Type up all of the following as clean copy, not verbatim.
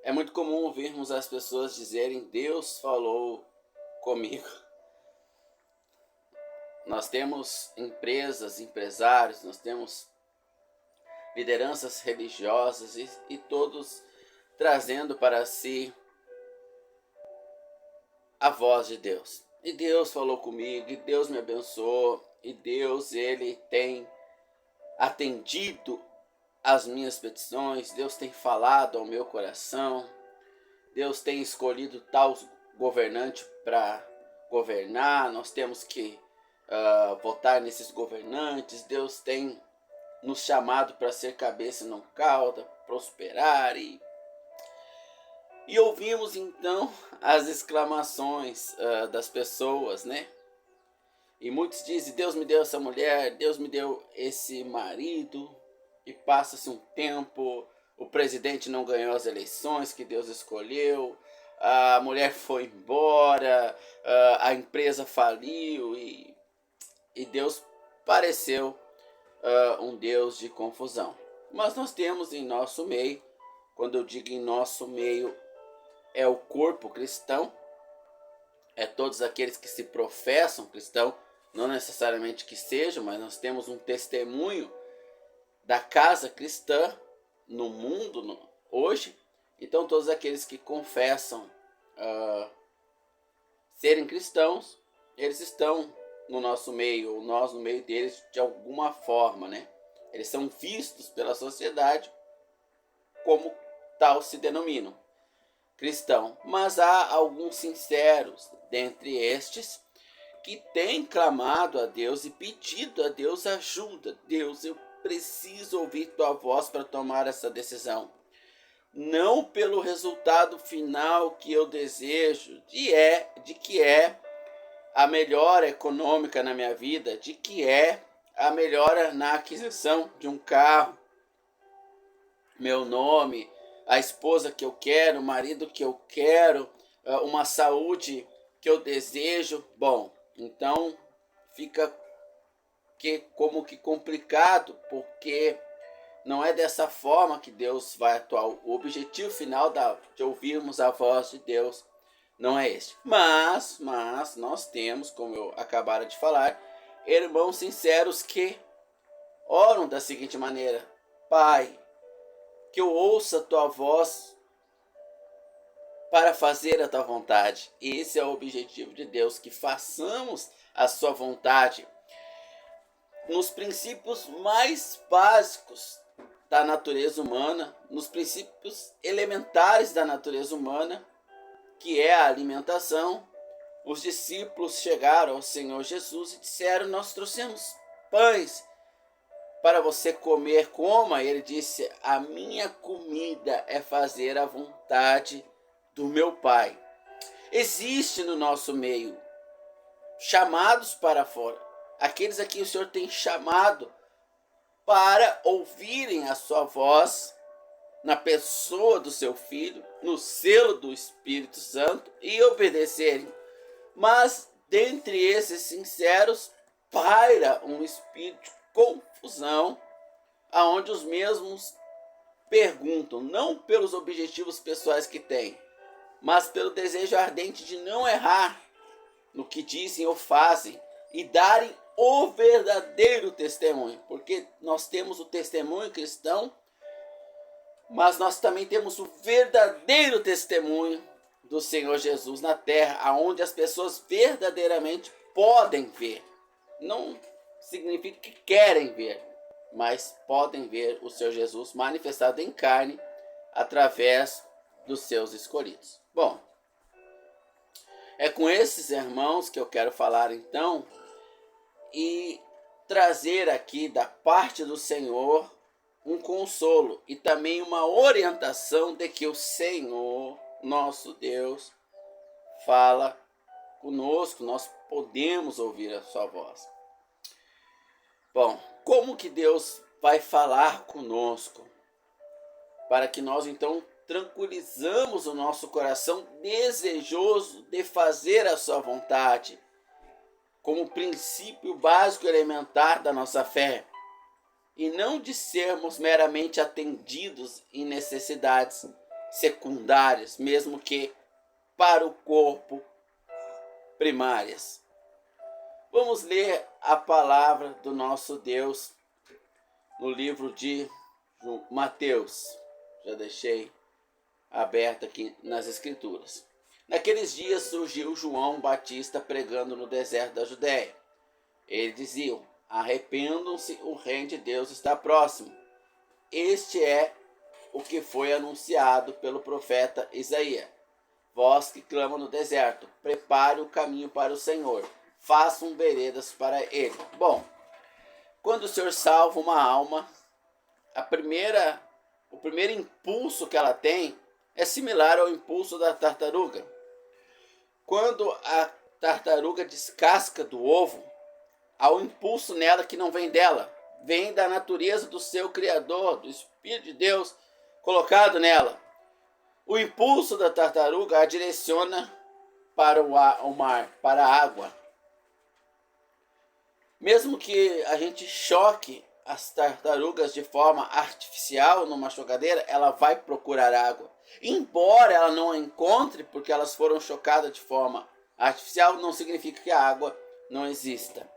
É muito comum ouvirmos as pessoas dizerem: Deus falou comigo. Nós temos empresas, empresários, nós temos lideranças religiosas e todos trazendo para si a voz de Deus. E Deus falou comigo, e Deus me abençoou, e Deus, Ele tem atendido as minhas petições, Deus tem falado ao meu coração, Deus tem escolhido tal governante para governar, nós temos que votar nesses governantes, Deus tem nos chamado para ser cabeça e não cauda, prosperar e ouvimos então as exclamações das pessoas, né? E muitos dizem: Deus me deu essa mulher, Deus me deu esse marido. E passa-se um tempo, o presidente não ganhou as eleições que Deus escolheu, a mulher foi embora, a empresa faliu e Deus pareceu um Deus de confusão. Mas nós temos em nosso meio, quando eu digo em nosso meio, é o corpo cristão, é todos aqueles que se professam cristão, não necessariamente que sejam, mas nós temos um testemunho da casa cristã no mundo hoje. Então todos aqueles que confessam serem cristãos, eles estão no nosso meio, ou nós no meio deles de alguma forma, né? Eles são vistos pela sociedade como tal se denominam, cristão. Mas há alguns sinceros dentre estes que têm clamado a Deus e pedido a Deus ajuda. Deus, eu preciso ouvir tua voz para tomar essa decisão. Não pelo resultado final que eu desejo, de que é a melhora econômica na minha vida, de que é a melhora na aquisição de um carro, meu nome, a esposa que eu quero, o marido que eu quero, uma saúde que eu desejo. Bom, então fica como que complicado, porque não é dessa forma que Deus vai atuar. O objetivo final de ouvirmos a voz de Deus não é este. Mas nós temos, como eu acabara de falar, irmãos sinceros que oram da seguinte maneira: Pai, que eu ouça a tua voz para fazer a tua vontade. Esse é o objetivo de Deus, que façamos a sua vontade nos princípios mais básicos da natureza humana, nos princípios elementares da natureza humana, que é a alimentação. Os discípulos chegaram ao Senhor Jesus e disseram: nós trouxemos pães para você comer, coma. Ele disse: a minha comida é fazer a vontade do meu Pai. Existe no nosso meio chamados para fora, aqueles a quem o Senhor tem chamado para ouvirem a sua voz na pessoa do seu Filho, no selo do Espírito Santo, e obedecerem. Mas dentre esses sinceros paira um espírito de confusão, aonde os mesmos perguntam, não pelos objetivos pessoais que têm, mas pelo desejo ardente de não errar no que dizem ou fazem e darem o verdadeiro testemunho, porque nós temos o testemunho cristão, mas nós também temos o verdadeiro testemunho do Senhor Jesus na terra, aonde as pessoas verdadeiramente podem ver. Não significa que querem ver, mas podem ver o Senhor Jesus manifestado em carne através dos seus escolhidos. Bom, é com esses irmãos que eu quero falar então e trazer aqui da parte do Senhor um consolo e também uma orientação de que o Senhor, nosso Deus, fala conosco, nós podemos ouvir a sua voz. Bom, como que Deus vai falar conosco? Para que nós então tranquilizamos o nosso coração desejoso de fazer a sua vontade, como princípio básico elementar da nossa fé, e não de sermos meramente atendidos em necessidades, secundárias, mesmo que para o corpo primárias. Vamos ler a palavra do nosso Deus no livro de Mateus. Já deixei aberto aqui nas Escrituras. Naqueles dias surgiu João Batista pregando no deserto da Judéia. Ele dizia: arrependam-se, o reino de Deus está próximo. Este é o que foi anunciado pelo profeta Isaías. Vós que clamam no deserto, prepare o caminho para o Senhor, façam veredas para ele. Bom, quando o Senhor salva uma alma, o primeiro impulso que ela tem é similar ao impulso da tartaruga. Quando a tartaruga descasca do ovo, há um impulso nela que não vem dela, vem da natureza do seu Criador, do Espírito de Deus colocado nela. O impulso da tartaruga a direciona para o mar, para a água. Mesmo que a gente choque as tartarugas de forma artificial numa chocadeira, ela vai procurar água. Embora ela não a encontre porque elas foram chocadas de forma artificial, não significa que a água não exista.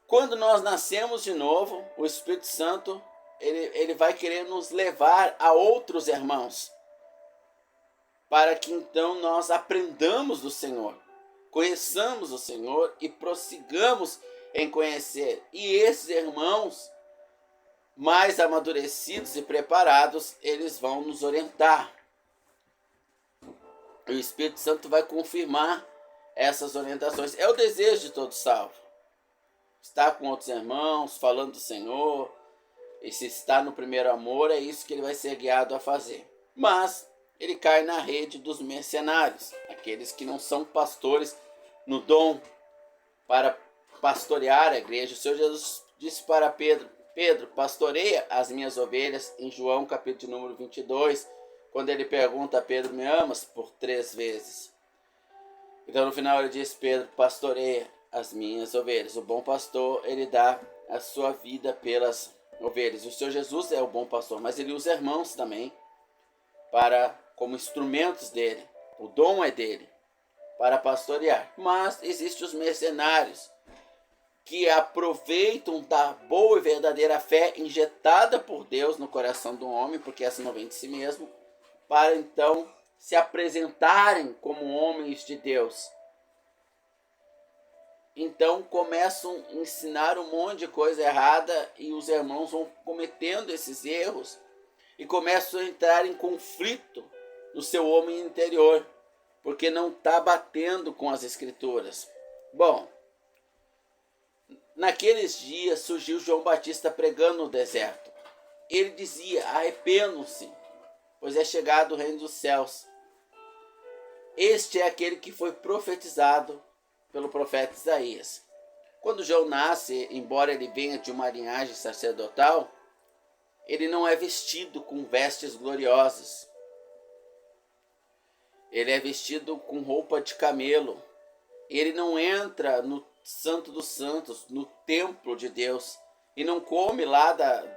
Quando nós nascemos de novo, o Espírito Santo ele vai querer nos levar a outros irmãos, para que então nós aprendamos do Senhor, conheçamos o Senhor e prossigamos em conhecer. E esses irmãos mais amadurecidos e preparados, eles vão nos orientar. O Espírito Santo vai confirmar essas orientações. É o desejo de todo salvo. Estar com outros irmãos, falando do Senhor. E se está no primeiro amor, é isso que ele vai ser guiado a fazer. Mas ele cai na rede dos mercenários, aqueles que não são pastores no dom para pastorear a igreja. O Senhor Jesus disse para Pedro: Pedro, pastoreia as minhas ovelhas, em João capítulo número 22, quando ele pergunta a Pedro: me amas? Por 3 vezes. Então no final ele diz: Pedro, pastoreia as minhas ovelhas. O bom pastor, ele dá a sua vida pelas ovelhas. O Senhor Jesus é o bom pastor, mas ele usa irmãos também como instrumentos dele. O dom é dele para pastorear. Mas existem os mercenários que aproveitam da boa e verdadeira fé injetada por Deus no coração do homem, porque essa não vem de si mesmo, para então se apresentarem como homens de Deus. Então começam a ensinar um monte de coisa errada e os irmãos vão cometendo esses erros e começam a entrar em conflito no seu homem interior, porque não está batendo com as Escrituras. Bom, naqueles dias surgiu João Batista pregando no deserto. Ele dizia: arrependam-se, pois é chegado o reino dos céus. Este é aquele que foi profetizado pelo profeta Isaías. Quando João nasce, embora ele venha de uma linhagem sacerdotal, ele não é vestido com vestes gloriosas. Ele é vestido com roupa de camelo. Ele não entra no Santo dos Santos, no templo de Deus, e não come lá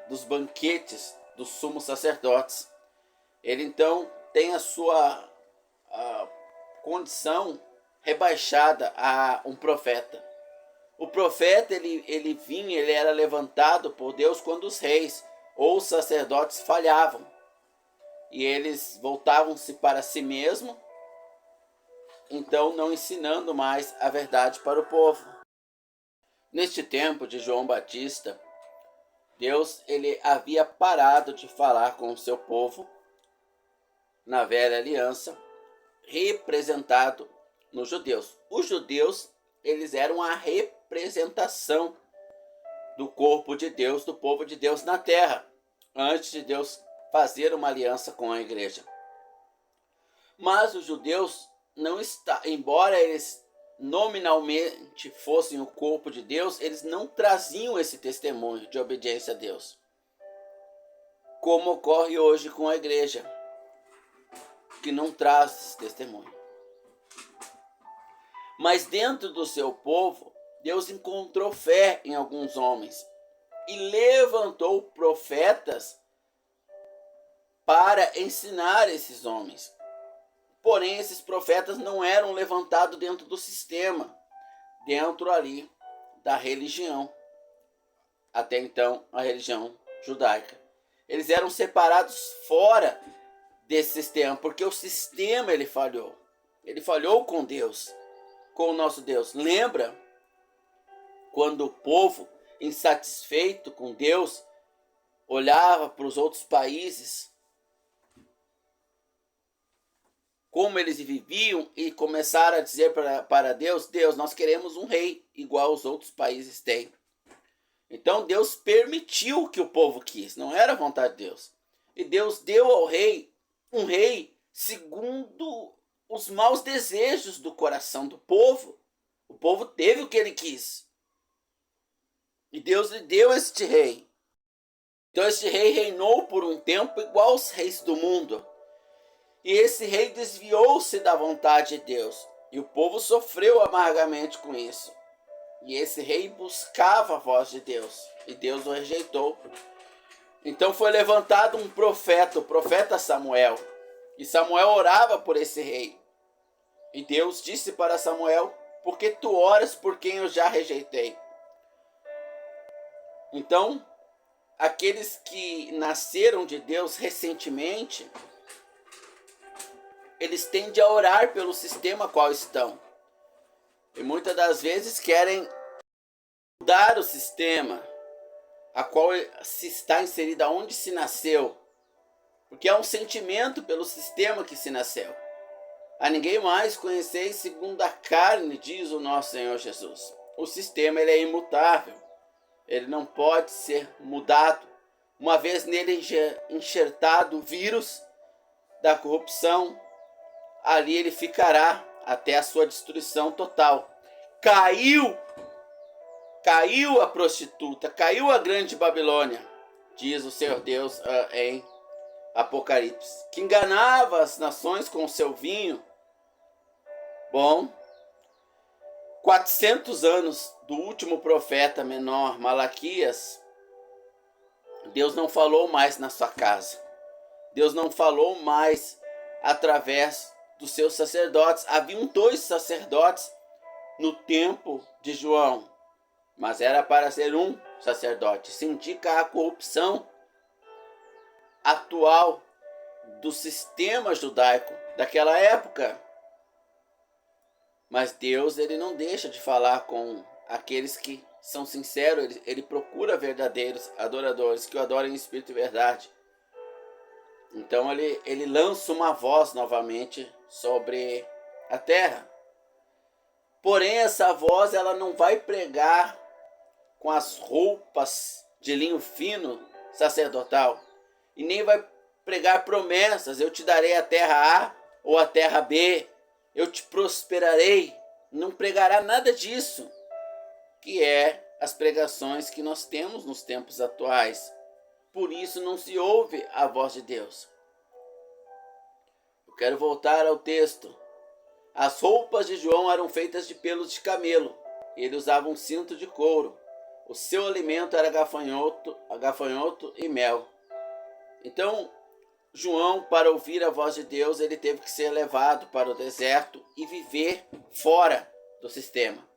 dos banquetes dos sumos sacerdotes. Ele então tem a sua condição rebaixada a um profeta. O profeta ele era levantado por Deus quando os reis ou os sacerdotes falhavam e eles voltavam-se para si mesmos, então não ensinando mais a verdade para o povo. Neste tempo de João Batista, Deus ele havia parado de falar com o seu povo na velha aliança, representado nos judeus. Os judeus, eles eram a representação do corpo de Deus, do povo de Deus na terra, antes de Deus fazer uma aliança com a igreja. Mas os judeus embora eles nominalmente fossem o corpo de Deus, eles não traziam esse testemunho de obediência a Deus, como ocorre hoje com a igreja, que não traz esse testemunho. Mas dentro do seu povo, Deus encontrou fé em alguns homens e levantou profetas para ensinar esses homens. Porém, esses profetas não eram levantados dentro do sistema, dentro ali da religião. Até então, a religião judaica. Eles eram separados fora desse sistema, porque o sistema ele falhou. Ele falhou com Deus, com o nosso Deus. Lembra quando o povo, insatisfeito com Deus, olhava para os outros países, como eles viviam, e começaram a dizer para Deus: Deus, nós queremos um rei igual os outros países têm. Então Deus permitiu o que o povo quis, não era a vontade de Deus. E Deus deu ao rei um rei segundo os maus desejos do coração do povo. O povo teve o que ele quis. E Deus lhe deu este rei. Então este rei reinou por um tempo igual aos reis do mundo. E esse rei desviou-se da vontade de Deus. E o povo sofreu amargamente com isso. E esse rei buscava a voz de Deus. E Deus o rejeitou. Então foi levantado um profeta, o profeta Samuel. E Samuel orava por esse rei. E Deus disse para Samuel: por que tu oras por quem eu já rejeitei? Então, aqueles que nasceram de Deus recentemente, eles tendem a orar pelo sistema qual estão. E muitas das vezes querem mudar o sistema a qual se está inserido, aonde se nasceu. Porque é um sentimento pelo sistema que se nasceu. A ninguém mais conheceis segundo a carne, diz o nosso Senhor Jesus. O sistema ele é imutável. Ele não pode ser mudado. Uma vez nele enxertado o vírus da corrupção, ali ele ficará até a sua destruição total. Caiu a prostituta, caiu a grande Babilônia, diz o Senhor Deus em Apocalipse, que enganava as nações com o seu vinho. Bom, 400 anos do último profeta menor, Malaquias, Deus não falou mais na sua casa. Deus não falou mais através dos seus sacerdotes. Haviam 2 sacerdotes no tempo de João, mas era para ser um sacerdote. Isso indica a corrupção atual do sistema judaico daquela época. Mas Deus ele não deixa de falar com aqueles que são sinceros. Ele procura verdadeiros adoradores que o adorem em espírito e verdade. Então ele lança uma voz novamente sobre a terra. Porém, essa voz ela não vai pregar com as roupas de linho fino sacerdotal. E nem vai pregar promessas: eu te darei a terra A ou a terra B, eu te prosperarei. Não pregará nada disso, que é as pregações que nós temos nos tempos atuais. Por isso não se ouve a voz de Deus. Eu quero voltar ao texto. As roupas de João eram feitas de pelos de camelo. Ele usava um cinto de couro. O seu alimento era gafanhoto e mel. Então, João, para ouvir a voz de Deus, ele teve que ser levado para o deserto e viver fora do sistema.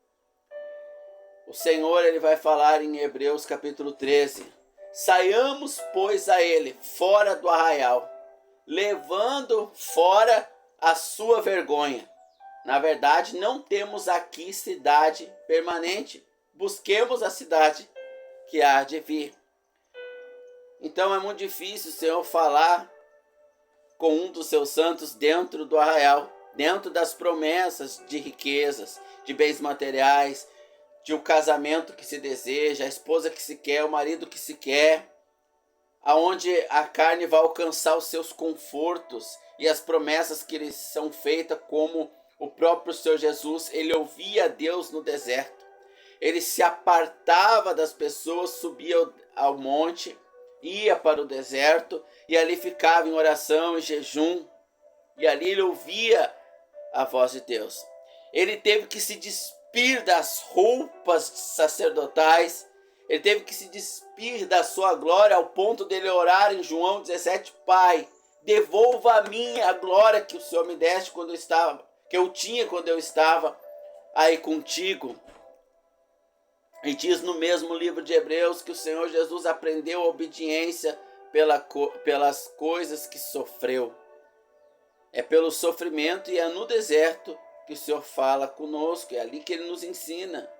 O Senhor ele vai falar em Hebreus capítulo 13. Saiamos, pois, a ele, fora do arraial, levando fora a sua vergonha. Na verdade, não temos aqui cidade permanente. Busquemos a cidade que há de vir. Então é muito difícil o Senhor falar com um dos seus santos dentro do arraial, dentro das promessas de riquezas, de bens materiais, de um casamento que se deseja, a esposa que se quer, o marido que se quer, aonde a carne vai alcançar os seus confortos e as promessas que lhes são feitas, como o próprio Senhor Jesus. Ele ouvia Deus no deserto, ele se apartava das pessoas, subia ao monte, ia para o deserto e ali ficava em oração e jejum, e ali ele ouvia a voz de Deus. Ele teve que se despir das roupas sacerdotais, ele teve que se despir da sua glória, ao ponto dele orar em João 17: Pai, devolva a mim a glória que o Senhor me deste quando eu estava, que eu tinha quando eu estava aí contigo. E diz no mesmo livro de Hebreus que o Senhor Jesus aprendeu a obediência pelas coisas que sofreu. É pelo sofrimento e é no deserto que o Senhor fala conosco, é ali que Ele nos ensina.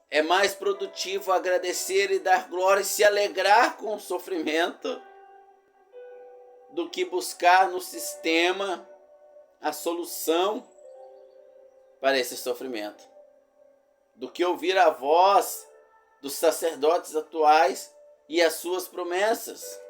É mais produtivo agradecer e dar glória e se alegrar com o sofrimento do que buscar no sistema a solução para esse sofrimento. Do que ouvir a voz dos sacerdotes atuais e as suas promessas.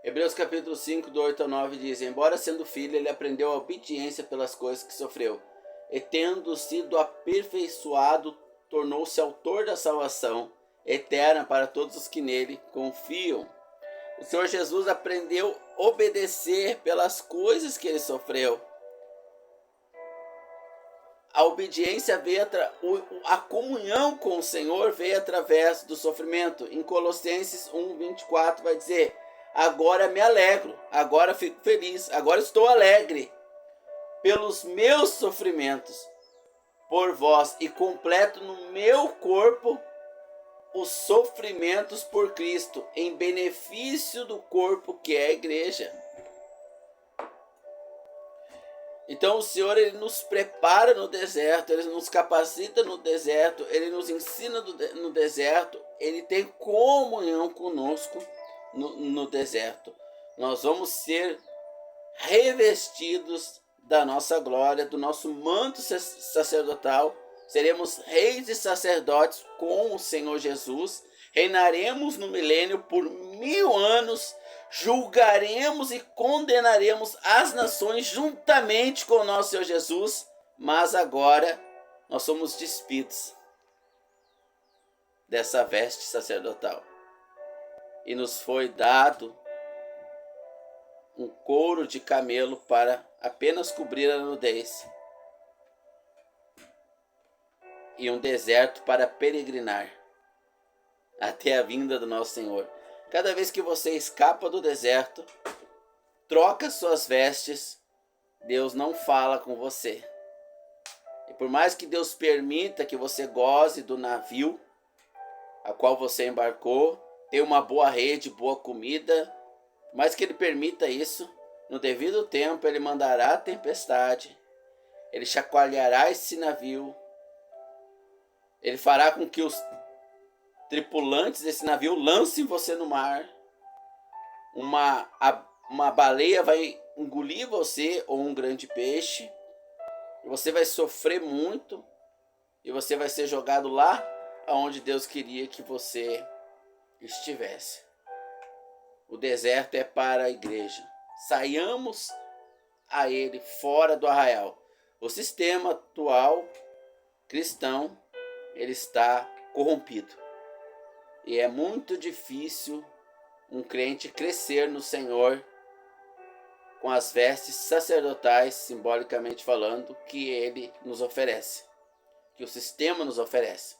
Hebreus capítulo 5, do 8 ao 9 diz: embora sendo filho, ele aprendeu a obediência pelas coisas que sofreu, e tendo sido aperfeiçoado, tornou-se autor da salvação eterna para todos os que nele confiam. O Senhor Jesus aprendeu a obedecer pelas coisas que ele sofreu. A obediência veio, a comunhão com o Senhor veio através do sofrimento. Em Colossenses 1:24 vai dizer: agora me alegro, agora fico feliz, agora estou alegre pelos meus sofrimentos por vós e completo no meu corpo os sofrimentos por Cristo, em benefício do corpo que é a igreja. Então o Senhor, Ele nos prepara no deserto, Ele nos capacita no deserto, Ele nos ensina no deserto, Ele tem comunhão conosco no deserto. Nós vamos ser revestidos da nossa glória, do nosso manto sacerdotal, seremos reis e sacerdotes com o Senhor Jesus, reinaremos no milênio por 1000 anos, julgaremos e condenaremos as nações juntamente com o nosso Senhor Jesus, mas agora nós somos despidos dessa veste sacerdotal e nos foi dado um couro de camelo para apenas cobrir a nudez e um deserto para peregrinar até a vinda do nosso Senhor. Cada vez que você escapa do deserto, troca suas vestes, Deus não fala com você. E por mais que Deus permita que você goze do navio a qual você embarcou, tenha uma boa rede, boa comida, por mais que Ele permita isso, no devido tempo Ele mandará a tempestade, Ele chacoalhará esse navio, Ele fará com que os tripulantes desse navio lancem você no mar. Uma baleia vai engolir você ou um grande peixe. E você vai sofrer muito. E você vai ser jogado lá aonde Deus queria que você estivesse. O deserto é para a igreja. Saiamos a ele fora do arraial. O sistema atual cristão, ele está corrompido. E é muito difícil um crente crescer no Senhor com as vestes sacerdotais, simbolicamente falando, que Ele nos oferece, que o sistema nos oferece.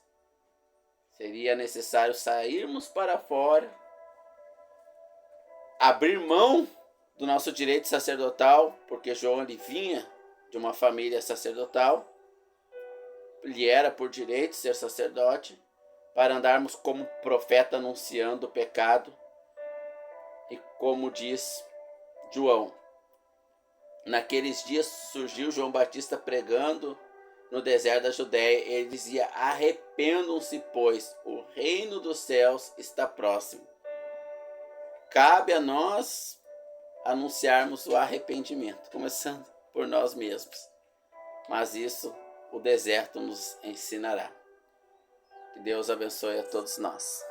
Seria necessário sairmos para fora, abrir mão do nosso direito sacerdotal, porque João ele vinha de uma família sacerdotal, ele era por direito ser sacerdote, para andarmos como profeta anunciando o pecado. E como diz João, naqueles dias surgiu João Batista pregando no deserto da Judéia. Ele dizia: arrependam-se, pois o reino dos céus está próximo. Cabe a nós anunciarmos o arrependimento, começando por nós mesmos. Mas isso o deserto nos ensinará. Que Deus abençoe a todos nós.